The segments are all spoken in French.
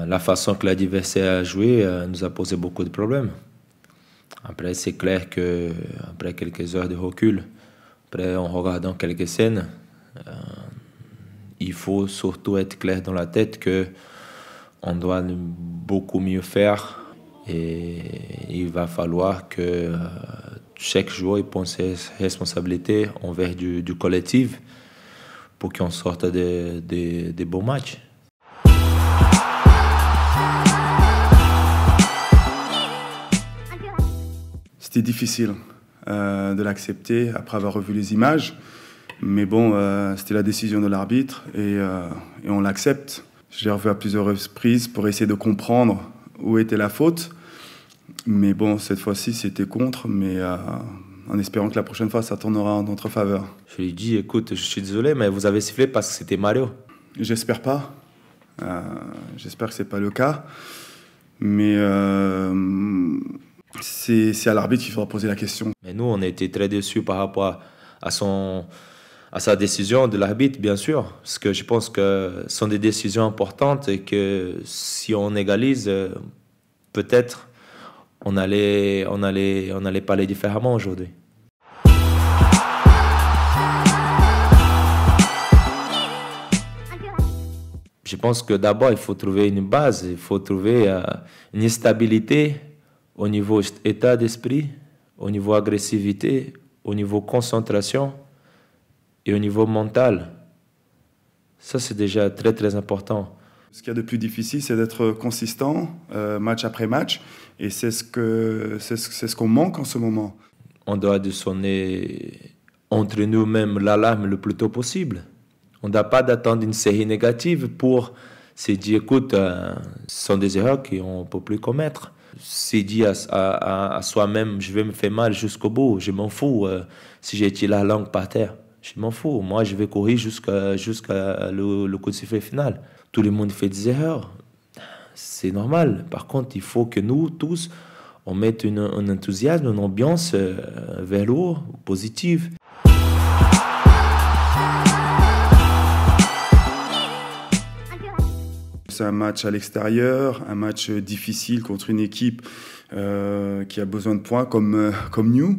la façon que l'adversaire a joué nous a posé beaucoup de problèmes. Après, c'est clair qu'après quelques heures de recul, après en regardant quelques scènes, il faut surtout être clair dans la tête qu'on doit beaucoup mieux faire et il va falloir que chaque joueur prenne ses responsabilités envers du collectif pour qu'on sorte des bons matchs. C'était difficile de l'accepter après avoir revu les images. Mais bon, c'était la décision de l'arbitre et on l'accepte. Je l'ai revu à plusieurs reprises pour essayer de comprendre où était la faute. Mais bon, cette fois-ci, c'était contre, mais en espérant que la prochaine fois, ça tournera en notre faveur. Je lui dis, écoute, je suis désolé, mais vous avez sifflé parce que c'était Mario. J'espère pas. J'espère que c'est pas le cas. Mais c'est à l'arbitre qu'il faudra poser la question. Mais nous, on a été très déçus par rapport à sa décision de l'arbitre, bien sûr, parce que je pense que ce sont des décisions importantes et que si on égalise, peut-être on allait parler différemment aujourd'hui. Je pense que d'abord, il faut trouver une base, il faut trouver une stabilité au niveau état d'esprit, au niveau agressivité, au niveau concentration et au niveau mental. Ça, c'est déjà très, très important. Ce qu'il y a de plus difficile, c'est d'être consistant, match après match. Et c'est ce qu'on manque en ce moment. On doit sonner entre nous-mêmes l'alarme le plus tôt possible. On ne doit pas d'attendre une série négative pour se dire, écoute, ce sont des erreurs qu'on ne peut plus commettre. Se dire à soi-même, je vais me faire mal jusqu'au bout, je m'en fous si j'ai tiré la langue par terre. Je m'en fous, moi je vais courir jusqu'à le coup de sifflet final. Tout le monde fait des erreurs, c'est normal. Par contre, il faut que nous tous, on mette un enthousiasme, une ambiance vers le haut, positive. C'est un match à l'extérieur, un match difficile contre une équipe qui a besoin de points comme nous.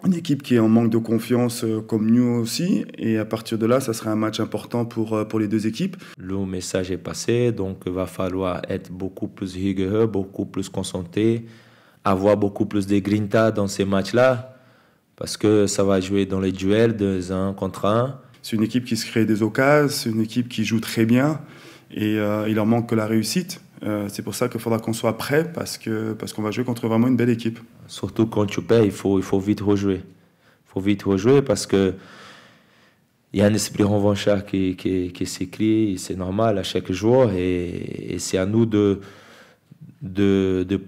Une équipe qui est en manque de confiance comme nous aussi. Et à partir de là, ça sera un match important pour les deux équipes. Le message est passé, donc il va falloir être beaucoup plus rigoureux, beaucoup plus concentré, avoir beaucoup plus de grinta dans ces matchs-là, parce que ça va jouer dans les duels de 1 contre 1. C'est une équipe qui se crée des occasions, c'est une équipe qui joue très bien. Et il leur manque que la réussite. C'est pour ça qu'il faudra qu'on soit prêt parce qu'on va jouer contre vraiment une belle équipe. Surtout quand tu perds, il faut vite rejouer. Il faut vite rejouer parce qu'il y a un esprit revanchard qui s'écrit, c'est normal à chaque joueur. Et c'est à nous de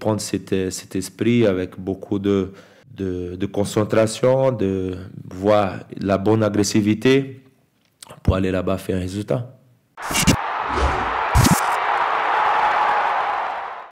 prendre cet esprit avec beaucoup de concentration, de voir la bonne agressivité pour aller là-bas faire un résultat.